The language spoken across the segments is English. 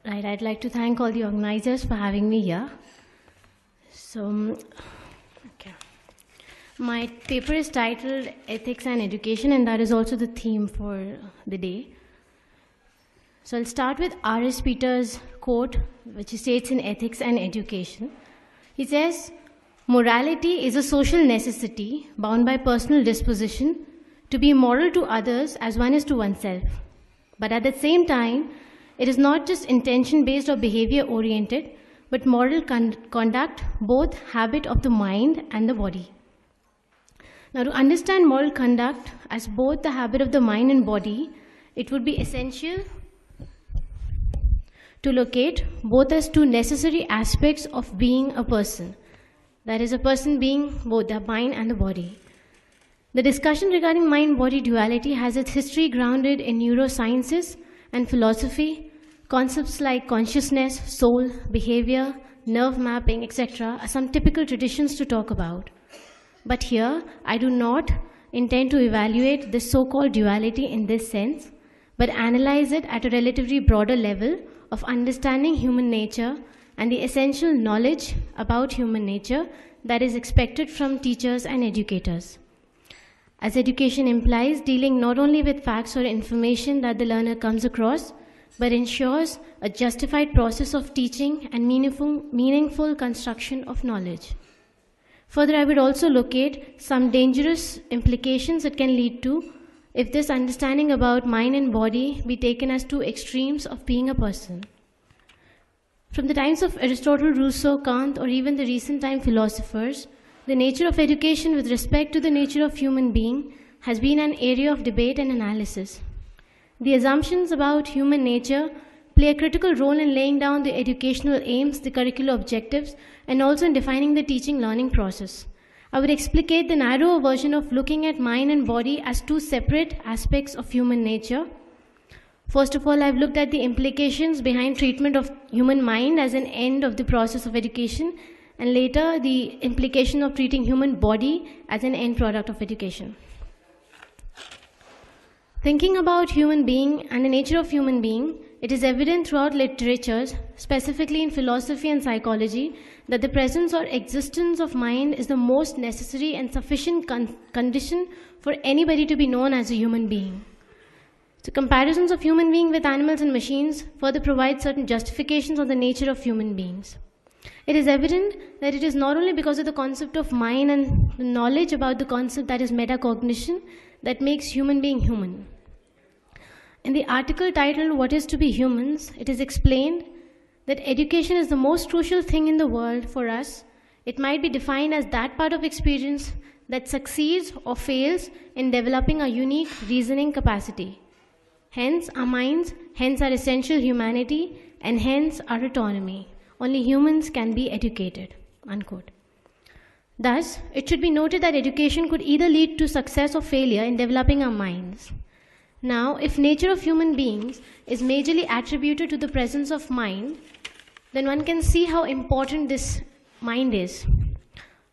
Right, I'd like to thank all the organizers for having me here. Okay. My paper is titled Ethics and Education, and that is also the theme for the day. So I'll start with R.S. Peters' quote, which he states in Ethics and Education. He says, "Morality is a social necessity bound by personal disposition to be moral to others as one is to oneself. But at the same time, it is not just intention-based or behavior-oriented, but moral conduct, both habit of the mind and the body." Now, to understand moral conduct as both the habit of the mind and body, it would be essential to locate both as two necessary aspects of being a person. That is, a person being both the mind and the body. The discussion regarding mind-body duality has its history grounded in neurosciences and philosophy. Concepts like consciousness, soul, behavior, nerve mapping, etc. are some typical traditions to talk about. But here, I do not intend to evaluate this so-called duality in this sense, but analyze it at a relatively broader level of understanding human nature and the essential knowledge about human nature that is expected from teachers and educators. As education implies, dealing not only with facts or information that the learner comes across, but ensures a justified process of teaching and meaningful construction of knowledge. Further, I would also locate some dangerous implications it can lead to if this understanding about mind and body be taken as two extremes of being a person. From the times of Aristotle, Rousseau, Kant, or even the recent time philosophers, the nature of education with respect to the nature of human being has been an area of debate and analysis. The assumptions about human nature play a critical role in laying down the educational aims, the curricular objectives, and also in defining the teaching-learning process. I would explicate the narrower version of looking at mind and body as two separate aspects of human nature. First of all, I've looked at the implications behind treatment of human mind as an end of the process of education, and later the implication of treating human body as an end product of education. Thinking about human being and the nature of human being, it is evident throughout literatures, specifically in philosophy and psychology, that the presence or existence of mind is the most necessary and sufficient condition for anybody to be known as a human being. So comparisons of human beings with animals and machines further provide certain justifications on the nature of human beings. It is evident that it is not only because of the concept of mind and the knowledge about the concept that is metacognition that makes human being human. In the article titled "What is to be Humans?", it is explained that education is the most crucial thing in the world for us. It might be defined as that part of experience that succeeds or fails in developing a unique reasoning capacity. Hence our minds, hence our essential humanity, and hence our autonomy. Only humans can be educated." Unquote. Thus, it should be noted that education could either lead to success or failure in developing our minds. Now, if nature of human beings is majorly attributed to the presence of mind, then one can see how important this mind is.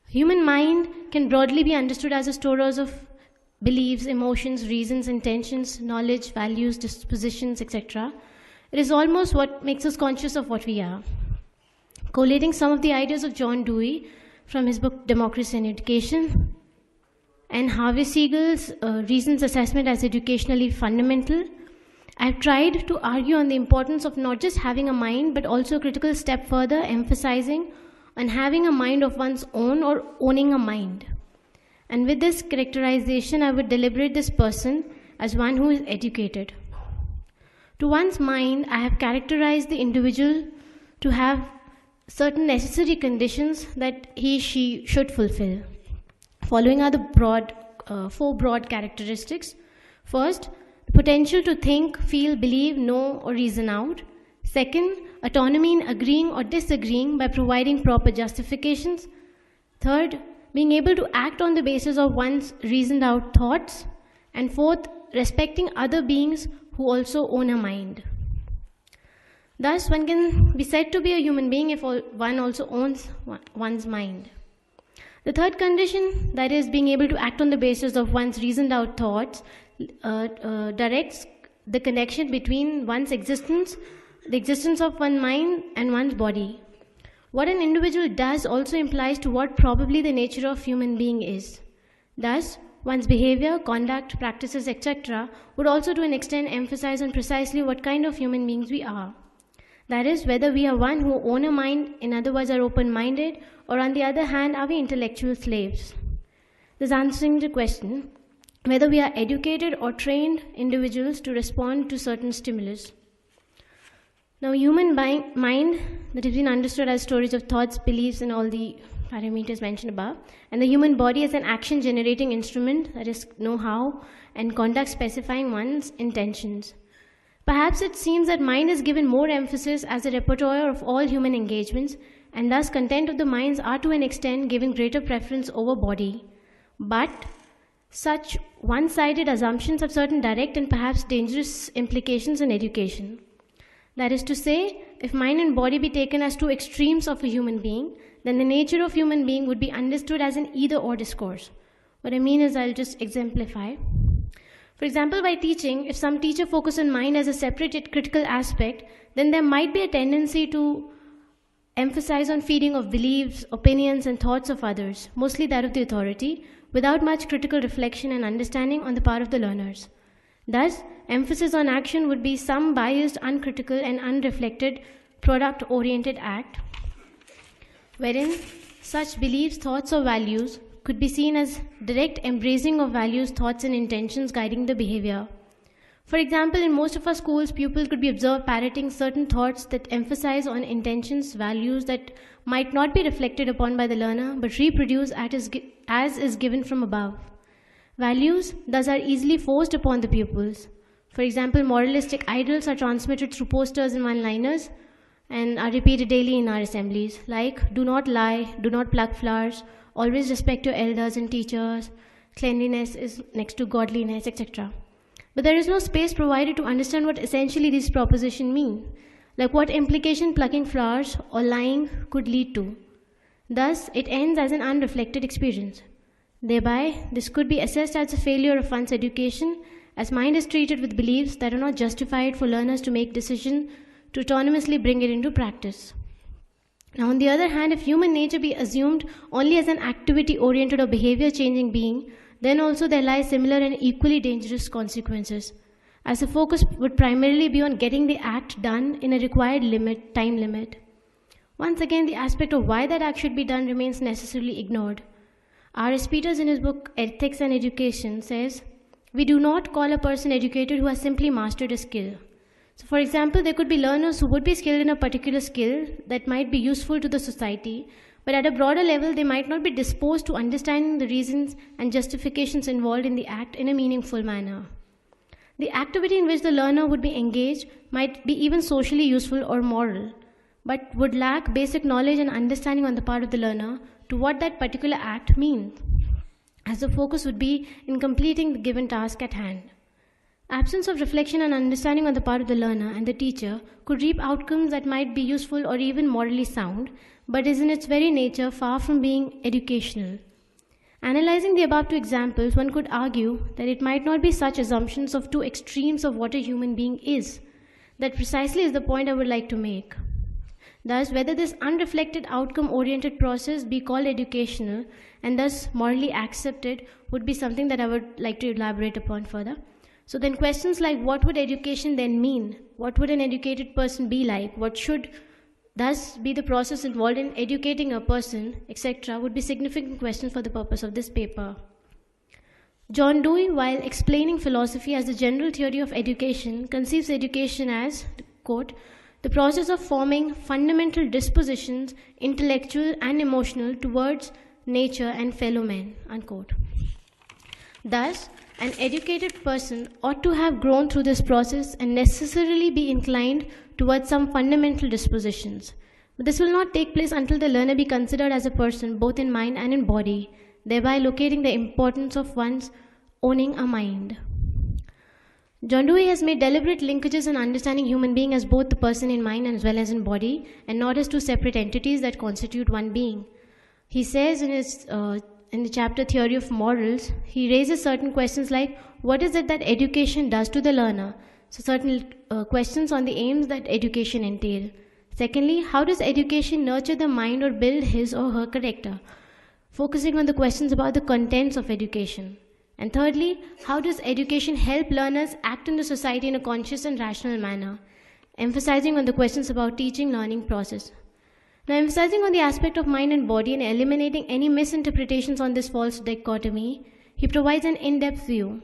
Human mind can broadly be understood as a storage of beliefs, emotions, reasons, intentions, knowledge, values, dispositions, etc. It is almost what makes us conscious of what we are. Collating some of the ideas of John Dewey from his book Democracy and Education, and Harvey Siegel's reasons assessment as educationally fundamental, I've tried to argue on the importance of not just having a mind, but also a critical step further, emphasizing on having a mind of one's own or owning a mind. And with this characterization, I would deliberate this person as one who is educated. To one's mind, I have characterized the individual to have certain necessary conditions that she should fulfill. Following are the four broad characteristics. First, potential to think, feel, believe, know, or reason out. Second, autonomy in agreeing or disagreeing by providing proper justifications. Third, being able to act on the basis of one's reasoned out thoughts. And fourth, respecting other beings who also own a mind. Thus, one can be said to be a human being if one also owns one's mind. The third condition, that is being able to act on the basis of one's reasoned out thoughts, directs the connection between one's existence the existence of one mind and one's body. What an individual does also implies to what probably the nature of human being is. Thus, one's behavior, conduct, practices, etc. would also to an extent emphasize on precisely what kind of human beings we are. That is, whether we are one who own a mind, in other words are open-minded, or on the other hand, are we intellectual slaves? This answering the question, whether we are educated or trained individuals to respond to certain stimulus. Now, human mind that has been understood as storage of thoughts, beliefs, and all the parameters mentioned above, and the human body as an action-generating instrument, that is know-how and conduct specifying one's intentions. Perhaps it seems that mind is given more emphasis as a repertoire of all human engagements, and thus content of the minds are to an extent given greater preference over body. But such one-sided assumptions have certain direct and perhaps dangerous implications in education. That is to say, if mind and body be taken as two extremes of a human being, then the nature of human being would be understood as an either-or discourse. What I mean is, I'll just exemplify. For example, by teaching, if some teacher focuses on mind as a separate yet critical aspect, then there might be a tendency to emphasize on feeding of beliefs, opinions, and thoughts of others, mostly that of the authority, without much critical reflection and understanding on the part of the learners. Thus, emphasis on action would be some biased, uncritical, and unreflected product-oriented act, wherein such beliefs, thoughts, or values could be seen as direct embracing of values, thoughts, and intentions guiding the behavior. For example, in most of our schools, pupils could be observed parroting certain thoughts that emphasize on intentions, values that might not be reflected upon by the learner, but reproduce as is given from above. Values, thus, are easily forced upon the pupils. For example, moralistic ideals are transmitted through posters and one-liners and are repeated daily in our assemblies, like do not lie, do not pluck flowers, always respect your elders and teachers, cleanliness is next to godliness, etc. But there is no space provided to understand what essentially these propositions mean, like what implication plucking flowers or lying could lead to. Thus, it ends as an unreflected experience. Thereby, this could be assessed as a failure of one's education, as mind is treated with beliefs that are not justified for learners to make decisions to autonomously bring it into practice. Now, on the other hand, if human nature be assumed only as an activity-oriented or behavior-changing being, then also there lie similar and equally dangerous consequences, as the focus would primarily be on getting the act done in a required time limit. Once again, the aspect of why that act should be done remains necessarily ignored. R.S. Peters, in his book Ethics and Education, says, "We do not call a person educated who has simply mastered a skill." So, for example, there could be learners who would be skilled in a particular skill that might be useful to the society, but at a broader level, they might not be disposed to understanding the reasons and justifications involved in the act in a meaningful manner. The activity in which the learner would be engaged might be even socially useful or moral, but would lack basic knowledge and understanding on the part of the learner to what that particular act means, as the focus would be in completing the given task at hand. Absence of reflection and understanding on the part of the learner and the teacher could reap outcomes that might be useful or even morally sound, but is in its very nature far from being educational. Analyzing the above two examples, one could argue that it might not be such assumptions of two extremes of what a human being is. That precisely is the point I would like to make. Thus, whether this unreflected outcome-oriented process be called educational and thus morally accepted would be something that I would like to elaborate upon further. So then questions like what would education then mean? What would an educated person be like? What should thus be the process involved in educating a person, etc. would be significant questions for the purpose of this paper. John Dewey, while explaining philosophy as the general theory of education, conceives education as, quote, the process of forming fundamental dispositions, intellectual and emotional, towards nature and fellow men, unquote. Thus, an educated person ought to have grown through this process and necessarily be inclined towards some fundamental dispositions. But this will not take place until the learner be considered as a person, both in mind and in body, thereby locating the importance of one's owning a mind. John Dewey has made deliberate linkages in understanding human being as both the person in mind as well as in body, and not as two separate entities that constitute one being. He says in the chapter Theory of Morals, he raises certain questions like, what is it that education does to the learner? So certain questions on the aims that education entail. Secondly, how does education nurture the mind or build his or her character? Focusing on the questions about the contents of education. And thirdly, how does education help learners act in the society in a conscious and rational manner? Emphasizing on the questions about teaching learning process. Now, emphasizing on the aspect of mind and body and eliminating any misinterpretations on this false dichotomy, he provides an in-depth view.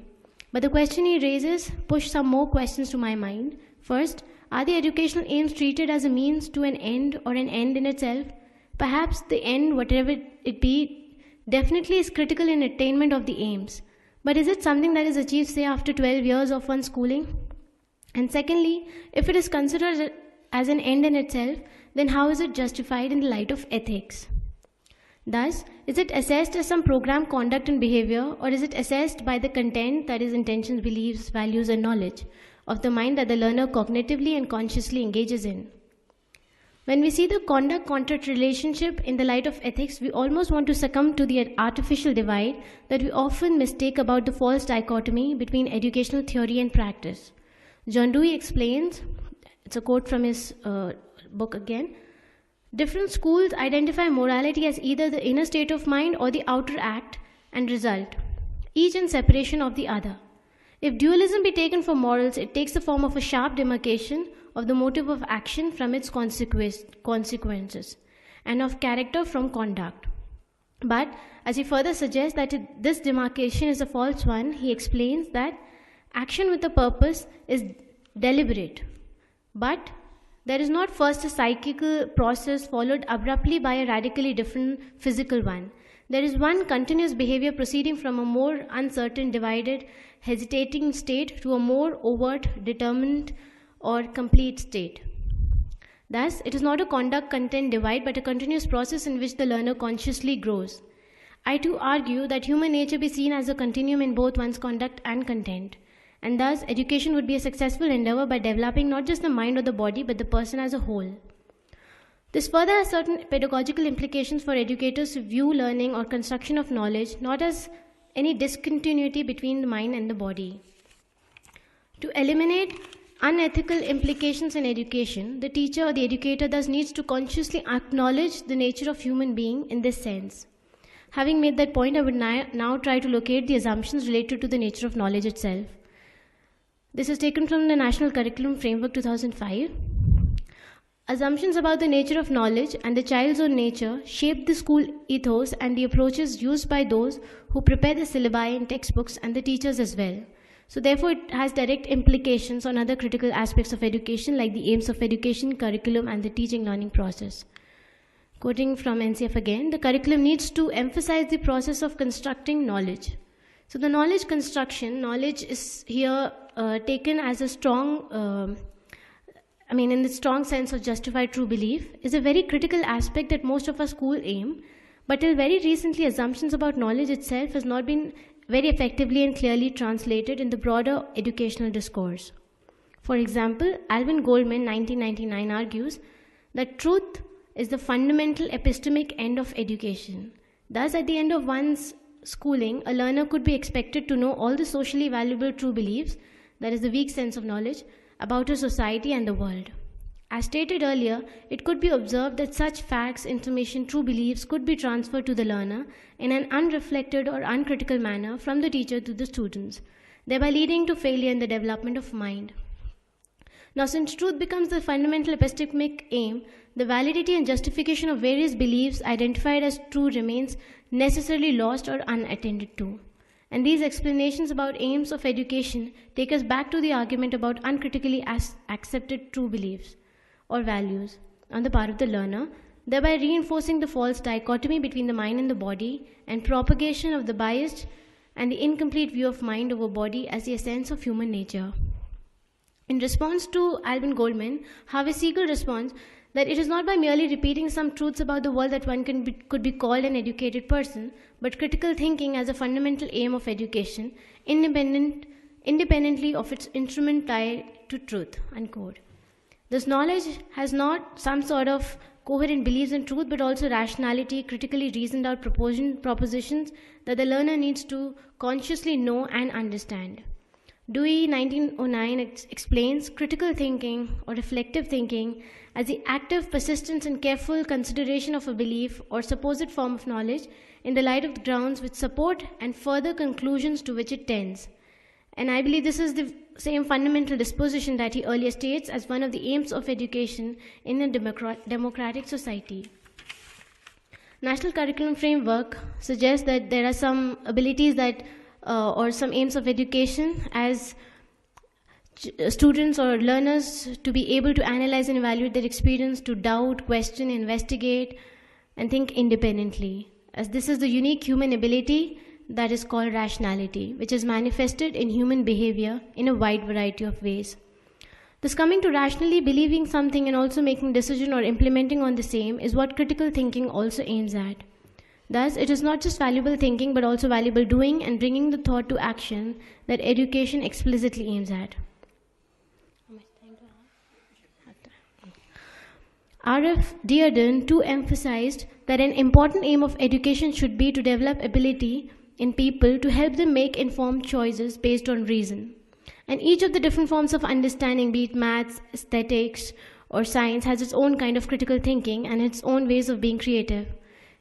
But the question he raises push some more questions to my mind. First, are the educational aims treated as a means to an end or an end in itself? Perhaps the end, whatever it be, definitely is critical in attainment of the aims. But is it something that is achieved, say, after 12 years of one's schooling? And secondly, if it is considered as an end in itself, then how is it justified in the light of ethics? Thus, is it assessed as some programmed conduct and behavior, or is it assessed by the content, that is intentions, beliefs, values, and knowledge of the mind that the learner cognitively and consciously engages in? When we see the conduct-content relationship in the light of ethics, we almost want to succumb to the artificial divide that we often mistake about the false dichotomy between educational theory and practice. John Dewey explains, it's a quote from his book again, different schools identify morality as either the inner state of mind or the outer act and result, each in separation of the other. If dualism be taken for morals, it takes the form of a sharp demarcation of the motive of action from its consequences, and of character from conduct. But, as he further suggests that this demarcation is a false one, he explains that action with a purpose is deliberate, but there is not first a psychical process followed abruptly by a radically different physical one. There is one continuous behavior proceeding from a more uncertain, divided, hesitating state to a more overt, determined, or complete state. Thus, it is not a conduct-content divide, but a continuous process in which the learner consciously grows. I too argue that human nature be seen as a continuum in both one's conduct and content. And thus, education would be a successful endeavor by developing not just the mind or the body, but the person as a whole. This further has certain pedagogical implications for educators who view learning or construction of knowledge not as any discontinuity between the mind and the body. To eliminate unethical implications in education, the teacher or the educator thus needs to consciously acknowledge the nature of human being in this sense. Having made that point, I would now try to locate the assumptions related to the nature of knowledge itself. This is taken from the National Curriculum Framework 2005. Assumptions about the nature of knowledge and the child's own nature shape the school ethos and the approaches used by those who prepare the syllabi and textbooks and the teachers as well. So therefore, it has direct implications on other critical aspects of education like the aims of education, curriculum, and the teaching learning process. Quoting from NCF again, the curriculum needs to emphasize the process of constructing knowledge. So the knowledge construction, knowledge is here taken as a strong, in the strong sense of justified true belief, is a very critical aspect that most of our school aim, but till very recently assumptions about knowledge itself has not been very effectively and clearly translated in the broader educational discourse. For example, Alvin Goldman, 1999, argues that truth is the fundamental epistemic end of education. Thus, at the end of one's schooling, a learner could be expected to know all the socially valuable true beliefs, that is the weak sense of knowledge, about a society and the world. As stated earlier, it could be observed that such facts, information, true beliefs could be transferred to the learner in an unreflected or uncritical manner from the teacher to the students, thereby leading to failure in the development of mind. Now, since truth becomes the fundamental epistemic aim, the validity and justification of various beliefs identified as true remains necessarily lost or unattended to. And these explanations about aims of education take us back to the argument about uncritically accepted true beliefs or values on the part of the learner, thereby reinforcing the false dichotomy between the mind and the body and propagation of the biased and the incomplete view of mind over body as the essence of human nature. In response to Alvin Goldman, Harvey Siegel responds that it is not by merely repeating some truths about the world that one could be called an educated person, but critical thinking as a fundamental aim of education, independently of its instrument tied to truth, unquote. This knowledge has not some sort of coherent beliefs in truth, but also rationality, critically reasoned out propositions that the learner needs to consciously know and understand. Dewey 1909 explains critical thinking or reflective thinking as the active persistence and careful consideration of a belief or supposed form of knowledge in the light of the grounds which support and further conclusions to which it tends. And I believe this is the same fundamental disposition that he earlier states as one of the aims of education in a democratic society. National Curriculum Framework suggests that there are some abilities that or some aims of education as students or learners to be able to analyze and evaluate their experience, to doubt, question, investigate, and think independently. As this is the unique human ability that is called rationality, which is manifested in human behavior in a wide variety of ways. This coming to rationally believing something and also making decision or implementing on the same is what critical thinking also aims at. Thus, it is not just valuable thinking but also valuable doing and bringing the thought to action that education explicitly aims at. R.F. Dearden too emphasized that an important aim of education should be to develop ability in people to help them make informed choices based on reason. And each of the different forms of understanding, be it maths, aesthetics, or science, has its own kind of critical thinking and its own ways of being creative.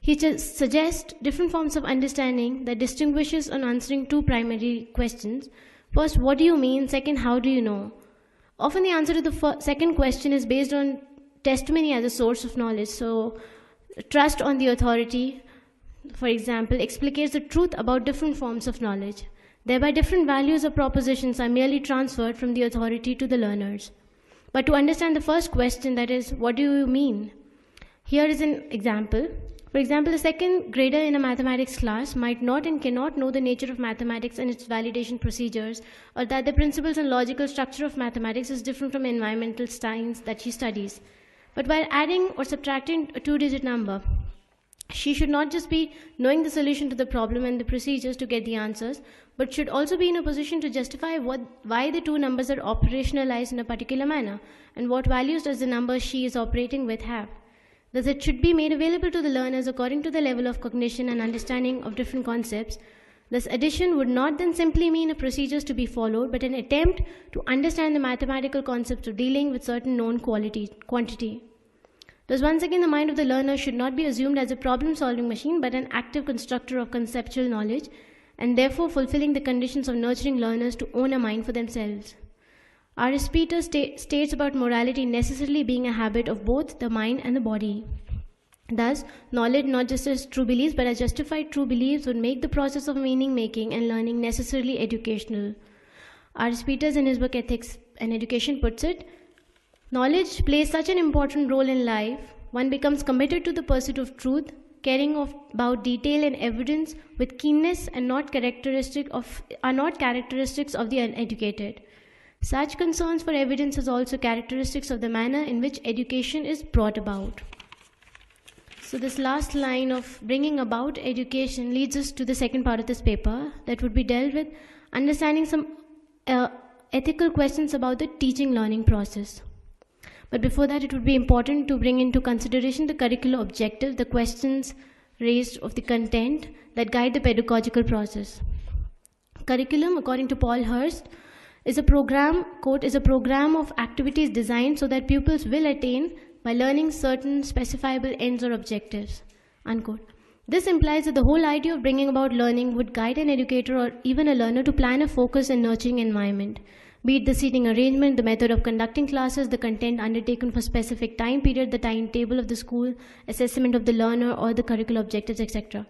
He suggests different forms of understanding that distinguishes on answering two primary questions. First, what do you mean? Second, how do you know? Often the answer to the second question is based on testimony as a source of knowledge. So, trust on the authority, for example, explicates the truth about different forms of knowledge. Thereby, different values or propositions are merely transferred from the authority to the learners. But to understand the first question, that is, what do you mean? Here is an example. For example, a second grader in a mathematics class might not and cannot know the nature of mathematics and its validation procedures, or that the principles and logical structure of mathematics is different from environmental science that she studies. But while adding or subtracting a two-digit number, she should not just be knowing the solution to the problem and the procedures to get the answers, but should also be in a position to justify why the two numbers are operationalized in a particular manner, and what values does the number she is operating with have. Thus, it should be made available to the learners according to the level of cognition and understanding of different concepts. Thus, addition would not then simply mean a procedures to be followed, but an attempt to understand the mathematical concepts of dealing with certain known quantity. Thus, once again, the mind of the learner should not be assumed as a problem-solving machine, but an active constructor of conceptual knowledge, and therefore fulfilling the conditions of nurturing learners to own a mind for themselves. R.S. Peters states about morality necessarily being a habit of both the mind and the body. Thus, knowledge not just as true beliefs, but as justified true beliefs would make the process of meaning-making and learning necessarily educational. R.S. Peters in his book Ethics and Education puts it, knowledge plays such an important role in life, one becomes committed to the pursuit of truth, caring about detail and evidence with keenness and are not characteristics of the uneducated. Such concerns for evidence is also characteristics of the manner in which education is brought about. So this last line of bringing about education leads us to the second part of this paper that would be dealt with understanding some ethical questions about the teaching-learning process. But before that, it would be important to bring into consideration the curricular objective, the questions raised of the content that guide the pedagogical process. Curriculum, according to Paul Hurst, is a program, quote, is a program of activities designed so that pupils will attain by learning certain specifiable ends or objectives, unquote. This implies that the whole idea of bringing about learning would guide an educator or even a learner to plan a focused and nurturing environment, be it the seating arrangement, the method of conducting classes, the content undertaken for specific time period, the timetable of the school, assessment of the learner, or the curricular objectives, etc.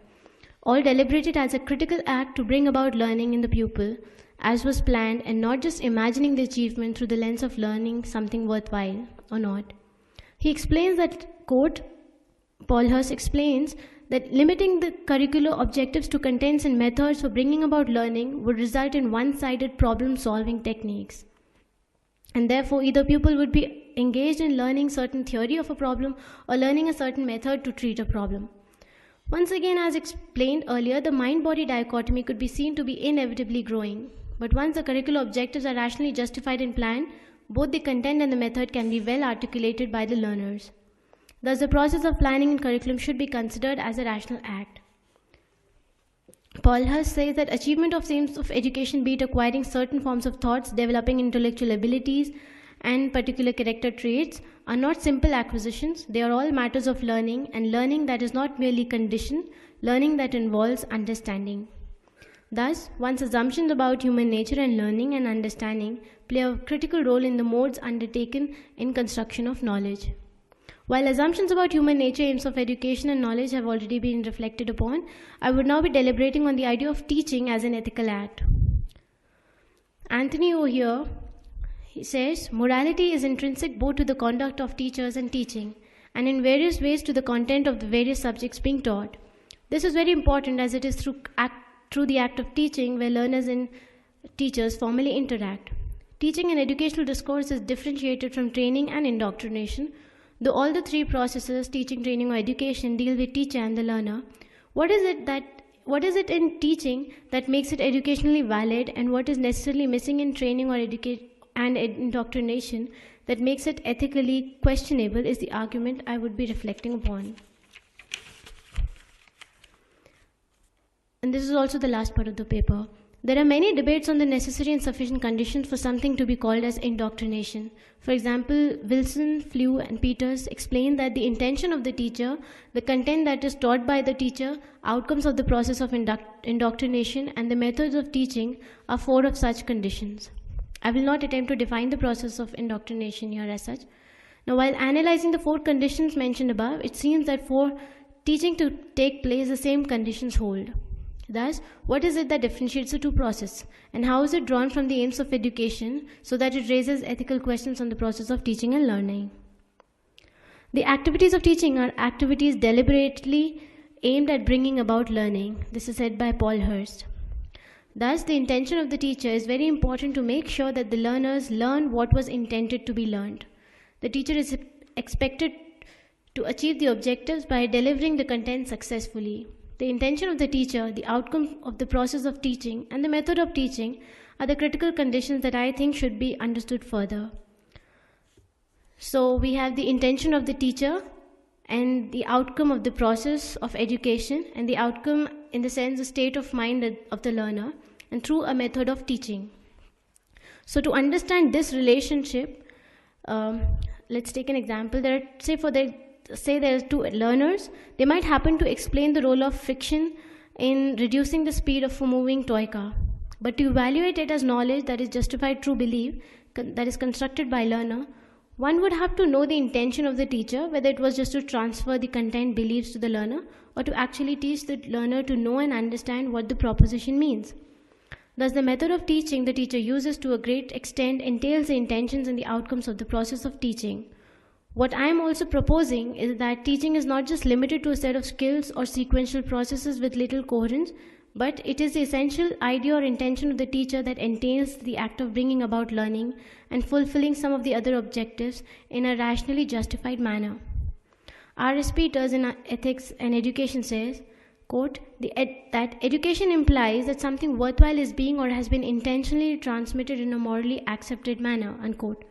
All deliberated as a critical act to bring about learning in the pupil, as was planned, and not just imagining the achievement through the lens of learning something worthwhile or not. He explains that, quote, Paul Hurst explains that limiting the curricular objectives to contents and methods for bringing about learning would result in one-sided problem-solving techniques. And therefore, either pupil would be engaged in learning certain theory of a problem or learning a certain method to treat a problem. Once again, as explained earlier, the mind-body dichotomy could be seen to be inevitably growing. But once the curricular objectives are rationally justified and planned, both the content and the method can be well articulated by the learners. Thus, the process of planning and curriculum should be considered as a rational act. Paul Hurst says that achievement of aims of education, be it acquiring certain forms of thoughts, developing intellectual abilities, and particular character traits, are not simple acquisitions. They are all matters of learning, and learning that is not merely conditioned, learning that involves understanding. Thus, one's assumptions about human nature and learning and understanding play a critical role in the modes undertaken in construction of knowledge. While assumptions about human nature, aims of education, and knowledge have already been reflected upon, I would now be deliberating on the idea of teaching as an ethical act. Anthony O'Hare, he says, morality is intrinsic both to the conduct of teachers and teaching, and in various ways to the content of the various subjects being taught. This is very important as it is through the act of teaching where learners and teachers formally interact. Teaching and educational discourse is differentiated from training and indoctrination. Though all the three processes, teaching, training, or education, deal with teacher and the learner, what is it in teaching that makes it educationally valid, and what is necessarily missing in training or indoctrination that makes it ethically questionable is the argument I would be reflecting upon. And this is also the last part of the paper. There are many debates on the necessary and sufficient conditions for something to be called as indoctrination. For example, Wilson, Flew, and Peters explain that the intention of the teacher, the content that is taught by the teacher, outcomes of the process of indoctrination, and the methods of teaching are four of such conditions. I will not attempt to define the process of indoctrination here as such. Now, while analyzing the four conditions mentioned above, it seems that for teaching to take place, the same conditions hold. Thus, what is it that differentiates the two processes, and how is it drawn from the aims of education so that it raises ethical questions on the process of teaching and learning? The activities of teaching are activities deliberately aimed at bringing about learning. This is said by Paul Hurst. Thus, the intention of the teacher is very important to make sure that the learners learn what was intended to be learned. The teacher is expected to achieve the objectives by delivering the content successfully. The intention of the teacher, the outcome of the process of teaching, and the method of teaching are the critical conditions that I think should be understood further. So we have the intention of the teacher and the outcome of the process of education, and the outcome in the sense the state of mind of the learner, and through a method of teaching. So to understand this relationship, let's take an example. Say there are two learners. They might happen to explain the role of friction in reducing the speed of a moving toy car. But to evaluate it as knowledge that is justified through belief, that is constructed by learner, one would have to know the intention of the teacher, whether it was just to transfer the content beliefs to the learner, or to actually teach the learner to know and understand what the proposition means. Thus, the method of teaching the teacher uses to a great extent entails the intentions and the outcomes of the process of teaching. What I am also proposing is that teaching is not just limited to a set of skills or sequential processes with little coherence, but it is the essential idea or intention of the teacher that entails the act of bringing about learning and fulfilling some of the other objectives in a rationally justified manner. R.S. Peters in Ethics and Education says, quote, that education implies that something worthwhile is being or has been intentionally transmitted in a morally accepted manner, unquote.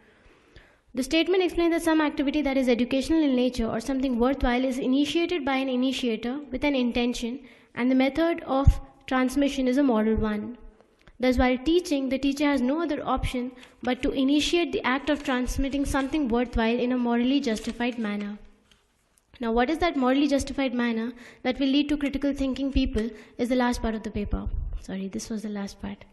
The statement explains that some activity that is educational in nature or something worthwhile is initiated by an initiator with an intention, and the method of transmission is a moral one. Thus, while teaching, the teacher has no other option but to initiate the act of transmitting something worthwhile in a morally justified manner. Now, what is that morally justified manner that will lead to critical thinking people is the last part of the paper. Sorry, this was the last part.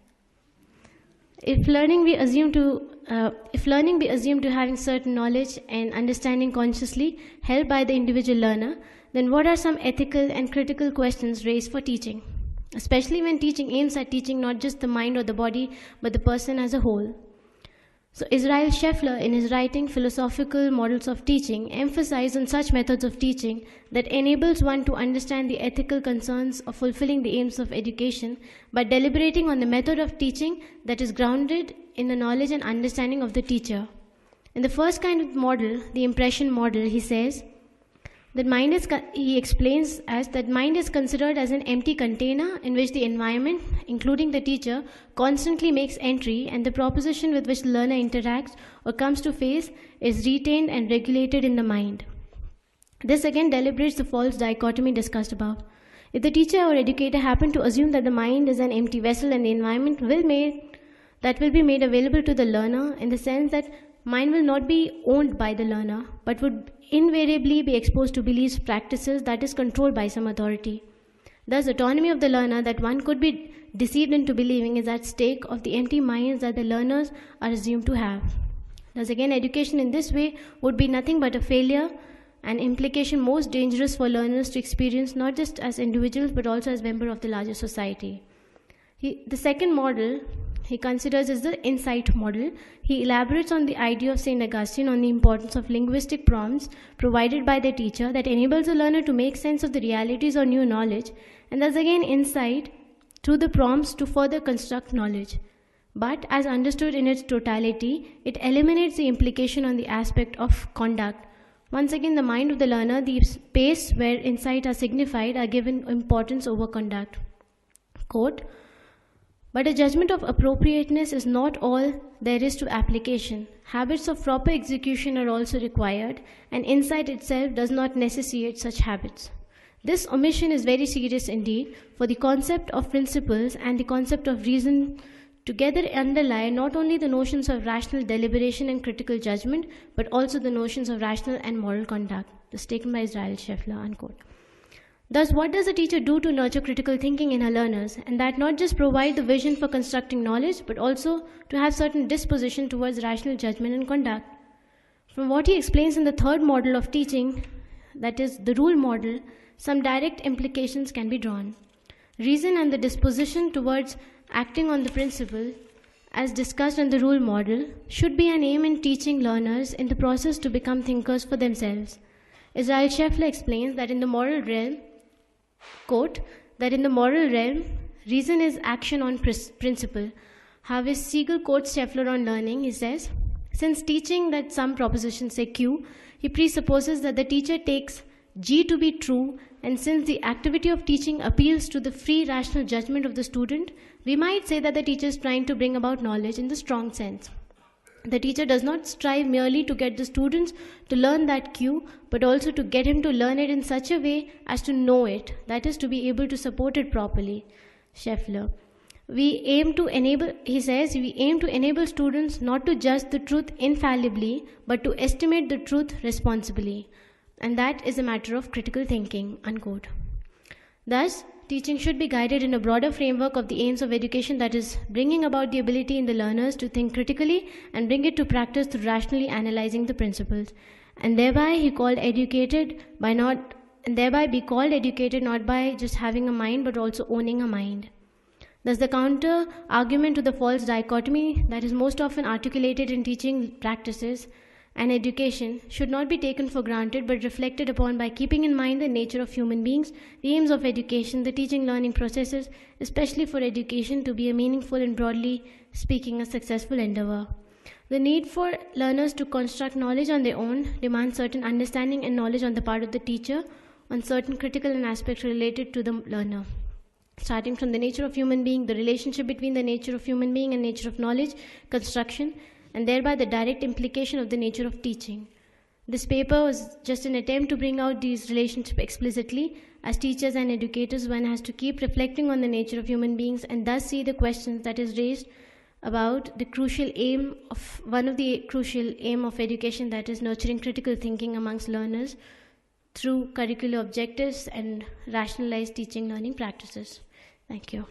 If learning be assumed to having certain knowledge and understanding consciously held by the individual learner, then what are some ethical and critical questions raised for teaching? Especially when teaching aims at teaching not just the mind or the body, but the person as a whole. So Israel Scheffler, in his writing Philosophical Models of Teaching, emphasized on such methods of teaching that enables one to understand the ethical concerns of fulfilling the aims of education by deliberating on the method of teaching that is grounded in the knowledge and understanding of the teacher. In the first kind of model, the impression model, he says, he explains as that mind is considered as an empty container in which the environment, including the teacher, constantly makes entry, and the proposition with which the learner interacts or comes to face is retained and regulated in the mind. This again deliberates the false dichotomy discussed above. If the teacher or educator happen to assume that the mind is an empty vessel and the environment will be made available to the learner, in the sense that mind will not be owned by the learner, but would invariably be exposed to beliefs, practices that is controlled by some authority. Thus, autonomy of the learner that one could be deceived into believing is at stake of the empty minds that the learners are assumed to have. Thus, again, education in this way would be nothing but a failure, an implication most dangerous for learners to experience, not just as individuals but also as members of the larger society. The second model he considers is the insight model. He elaborates on the idea of St. Augustine on the importance of linguistic prompts provided by the teacher that enables the learner to make sense of the realities or new knowledge, and thus again insight through the prompts to further construct knowledge. But as understood in its totality, it eliminates the implication on the aspect of conduct. Once again, the mind of the learner, the space where insight are signified, are given importance over conduct. Quote, "But a judgment of appropriateness is not all there is to application. Habits of proper execution are also required, and insight itself does not necessitate such habits. This omission is very serious indeed, for the concept of principles and the concept of reason together underlie not only the notions of rational deliberation and critical judgment, but also the notions of rational and moral conduct." This is taken by Israel Scheffler, unquote. Thus, what does a teacher do to nurture critical thinking in her learners, and that not just provide the vision for constructing knowledge, but also to have certain disposition towards rational judgment and conduct? From what he explains in the third model of teaching, that is the rule model, some direct implications can be drawn. Reason and the disposition towards acting on the principle, as discussed in the rule model, should be an aim in teaching learners in the process to become thinkers for themselves. Israel Scheffler explains that in the moral realm, quote, that in the moral realm, reason is action on principle. However, Siegel quotes Scheffler on learning. He says, since teaching that some propositions say Q, he presupposes that the teacher takes G to be true, and since the activity of teaching appeals to the free rational judgment of the student, we might say that the teacher is trying to bring about knowledge in the strong sense. The teacher does not strive merely to get the students to learn that Q, but also to get him to learn it in such a way as to know it, that is, to be able to support it properly. Scheffler. He says, we aim to enable students not to judge the truth infallibly, but to estimate the truth responsibly. And that is a matter of critical thinking, unquote. Thus, teaching should be guided in a broader framework of the aims of education, that is, bringing about the ability in the learners to think critically and bring it to practice through rationally analyzing the principles, and thereby be called educated not by just having a mind, but also owning a mind. Thus, the counter argument to the false dichotomy that is most often articulated in teaching practices and education should not be taken for granted, but reflected upon by keeping in mind the nature of human beings, the aims of education, the teaching learning processes, especially for education to be a meaningful and, broadly speaking, a successful endeavor. The need for learners to construct knowledge on their own demands certain understanding and knowledge on the part of the teacher on certain critical and aspects related to the learner, starting from the nature of human being, the relationship between the nature of human being and nature of knowledge construction, and thereby the direct implication of the nature of teaching. This paper was just an attempt to bring out these relationships explicitly. As teachers and educators, one has to keep reflecting on the nature of human beings and thus see the questions that is raised about the crucial aim of education, that is nurturing critical thinking amongst learners through curricular objectives and rationalized teaching learning practices. Thank you.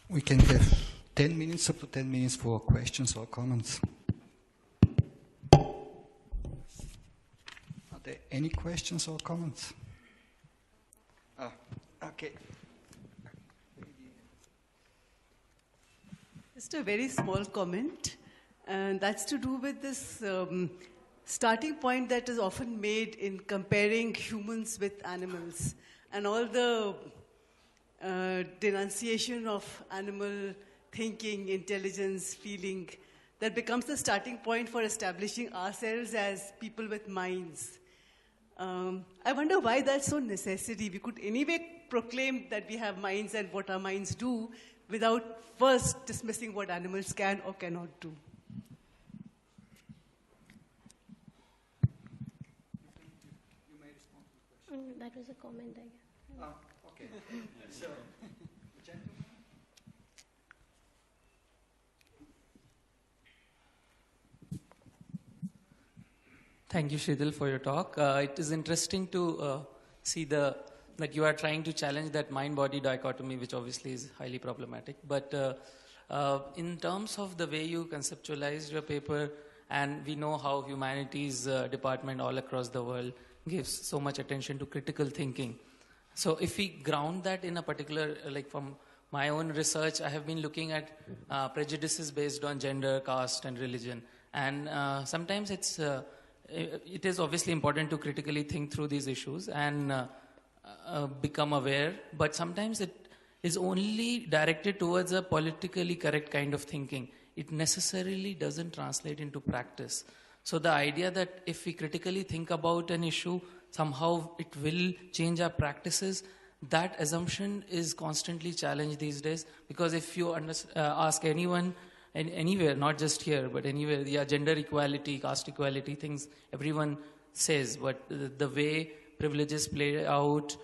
We can have 10 minutes, up to 10 minutes for questions or comments. Are there any questions or comments? Okay. Just a very small comment, and that's to do with this starting point that is often made in comparing humans with animals, and all the denunciation of animal thinking, intelligence, feeling, that becomes the starting point for establishing ourselves as people with minds. I wonder why that's so necessary. We could anyway proclaim that we have minds and what our minds do without first dismissing what animals can or cannot do. That was a comment, I guess. Okay. So, gentlemen. Thank you, Shridhar, for your talk. It is interesting to see like you are trying to challenge that mind-body dichotomy, which obviously is highly problematic. But in terms of the way you conceptualized your paper, and we know how humanities department all across the world gives so much attention to critical thinking. So if we ground that in a particular, like from my own research, I have been looking at prejudices based on gender, caste, and religion. And sometimes it is obviously important to critically think through these issues and become aware, but sometimes it is only directed towards a politically correct kind of thinking. It necessarily doesn't translate into practice. So the idea that if we critically think about an issue, somehow it will change our practices, that assumption is constantly challenged these days, because if you ask anyone, and anywhere, not just here, but anywhere, yeah, gender equality, caste equality, things everyone says, but the way privileges play out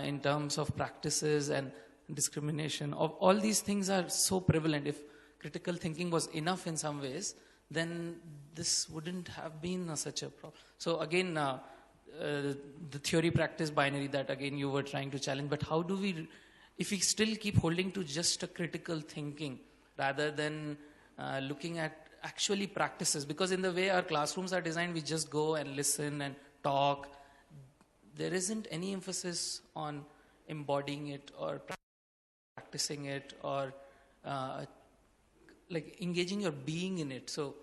in terms of practices and discrimination, all these things are so prevalent. If critical thinking was enough in some ways, then this wouldn't have been such a problem. So again, the theory-practice binary that again you were trying to challenge, but how do we, if we still keep holding to just a critical thinking, rather than looking at actually practices, because in the way our classrooms are designed, we just go and listen and talk. There isn't any emphasis on embodying it or practicing it or like engaging your being in it. So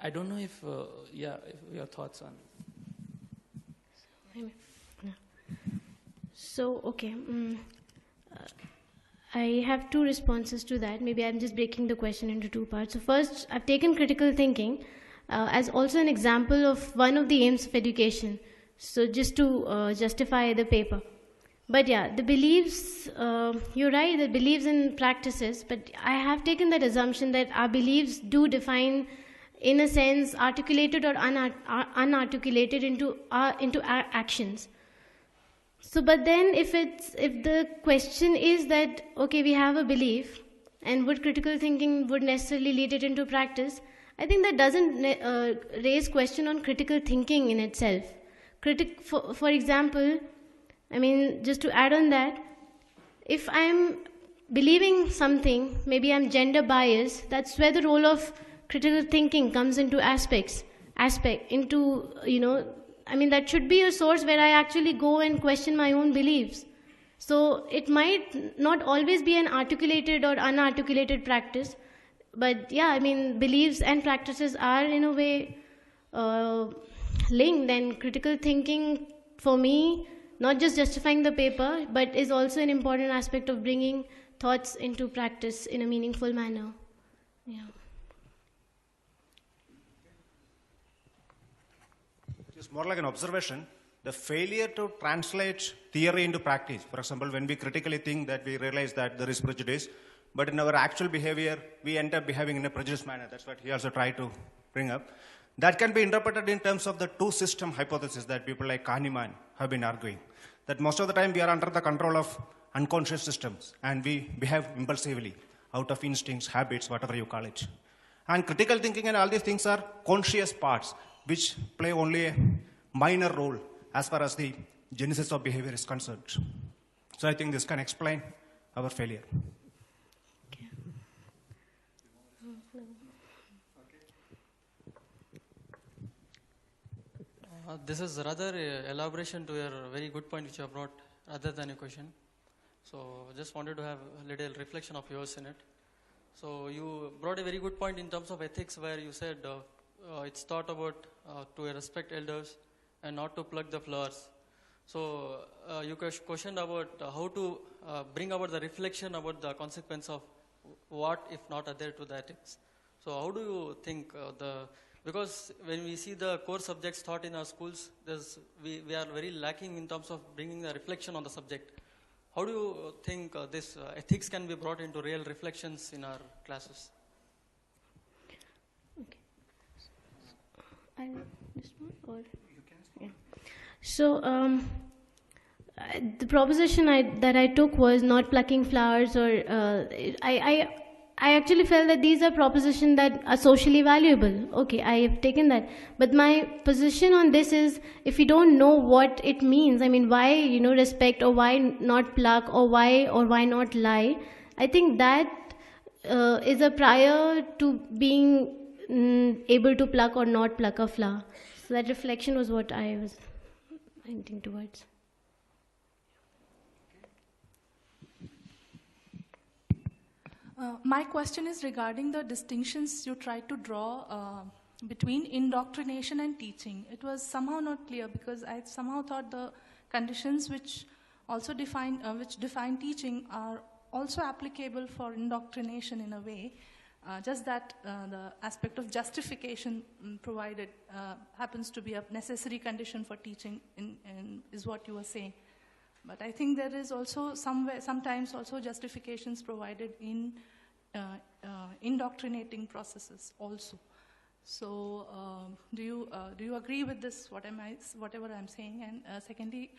I don't know if, if your thoughts on it. So, okay. I have two responses to that. Maybe I'm just breaking the question into two parts. So first, I've taken critical thinking as also an example of one of the aims of education. So just to justify the paper. But yeah, the beliefs, you're right, the beliefs and practices, but I have taken that assumption that our beliefs do define, in a sense, articulated or unarticulated into our actions. So, but then if the question is that, okay, we have a belief, and would critical thinking would necessarily lead it into practice, I think that doesn't raise question on critical thinking in itself. For example, I mean, just to add on that, if I'm believing something, maybe I'm gender biased, that's where the role of critical thinking comes into I mean, that should be a source where I actually go and question my own beliefs. So it might not always be an articulated or unarticulated practice, but yeah, I mean, beliefs and practices are in a way linked, and critical thinking for me, not just justifying the paper, but is also an important aspect of bringing thoughts into practice in a meaningful manner. Yeah. It's more like an observation. The failure to translate theory into practice. For example, when we critically think that we realize that there is prejudice, but in our actual behavior, we end up behaving in a prejudiced manner. That's what he also tried to bring up. That can be interpreted in terms of the two-system hypothesis that people like Kahneman have been arguing. That most of the time we are under the control of unconscious systems and we behave impulsively out of instincts, habits, whatever you call it. And critical thinking and all these things are conscious parts which play only a minor role as far as the genesis of behavior is concerned. So I think this can explain our failure. This is rather elaboration to your very good point which you have brought rather than a question. So just wanted to have a little reflection of yours in it. So you brought a very good point in terms of ethics where you said it's thought about to respect elders and not to pluck the flowers. So you questioned about how to bring about the reflection about the consequence of what if not adhere to the ethics. So how do you think because when we see the core subjects taught in our schools, we are very lacking in terms of bringing the reflection on the subject. How do you think this ethics can be brought into real reflections in our classes? Okay. I'll respond or? You can. Yeah. So, The proposition that I took was not plucking flowers, or I actually felt that these are propositions that are socially valuable. Okay, I have taken that. But my position on this is, if you don't know what it means, I mean, why, respect, or why not pluck, or why not lie, I think that is a prior to being able to pluck or not pluck a flower. So that reflection was what I was hinting towards. My question is regarding the distinctions you tried to draw between indoctrination and teaching. It was somehow not clear, because I somehow thought the conditions which also define teaching are also applicable for indoctrination in a way. Just that the aspect of justification provided happens to be a necessary condition for teaching, is what you were saying. But I think there is also sometimes also justifications provided in indoctrinating processes also. So do you agree with this, whatever I'm saying? And secondly,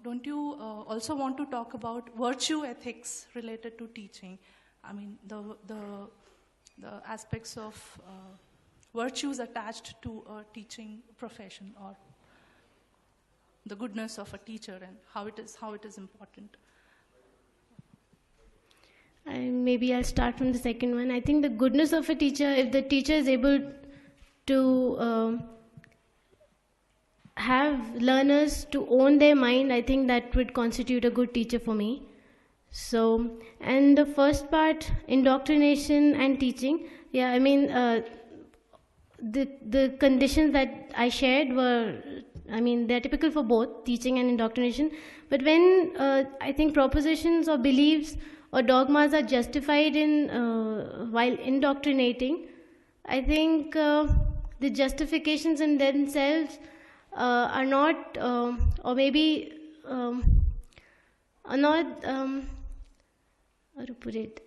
don't you also want to talk about virtue ethics related to teaching? I mean, the aspects of virtues attached to a teaching profession, or the goodness of a teacher, and how it is important. Maybe I'll start from the second one. I think the goodness of a teacher, if the teacher is able to have learners to own their mind, I think that would constitute a good teacher for me. So, and the first part, indoctrination and teaching, yeah, I mean, the conditions that I shared were, I mean, they're typical for both teaching and indoctrination. But when I think propositions or beliefs or dogmas are justified in while indoctrinating, I think the justifications in themselves are not, or maybe are not, how to put it,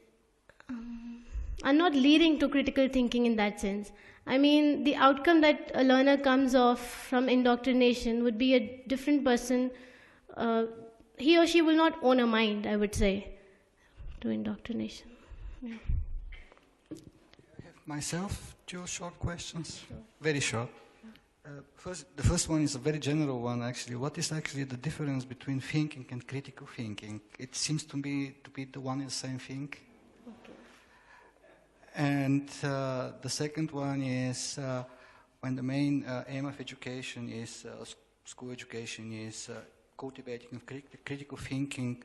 are not leading to critical thinking in that sense. I mean, the outcome that a learner comes off from indoctrination would be a different person. He or she will not own a mind, I would say, to indoctrination. Yeah. I have myself 2 short questions, very short. The first one is a very general one, actually. What is actually the difference between thinking and critical thinking? It seems to me to be the one and the same thing. Okay. And the second one is when the main aim of education is, school education is cultivating critical thinking,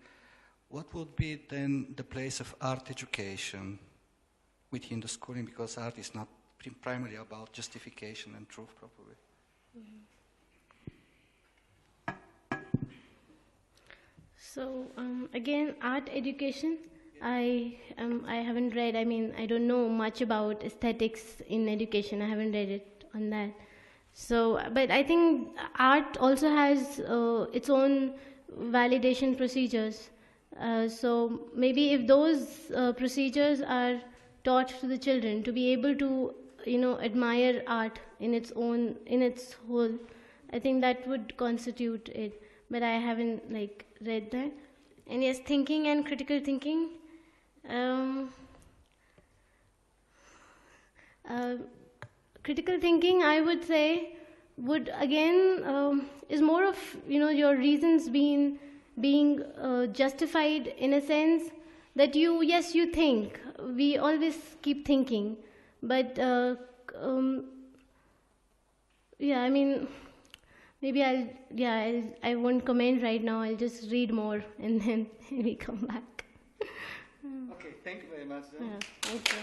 what would be then the place of art education within the schooling? Because art is not primarily about justification and truth, probably. So again, art education, I haven't read, I mean, I don't know much about aesthetics in education. I haven't read it on that. So, but I think art also has its own validation procedures. So maybe if those procedures are taught to the children to be able to, admire art in its whole, I think that would constitute it. But I haven't read that. And yes, thinking and critical thinking. Critical thinking, I would say, would again is more of your reasons being justified in a sense that you think. We always keep thinking, but yeah, I mean, maybe I won't comment right now. I'll just read more and then we come back. Okay, thank you very much. Yeah, thank you.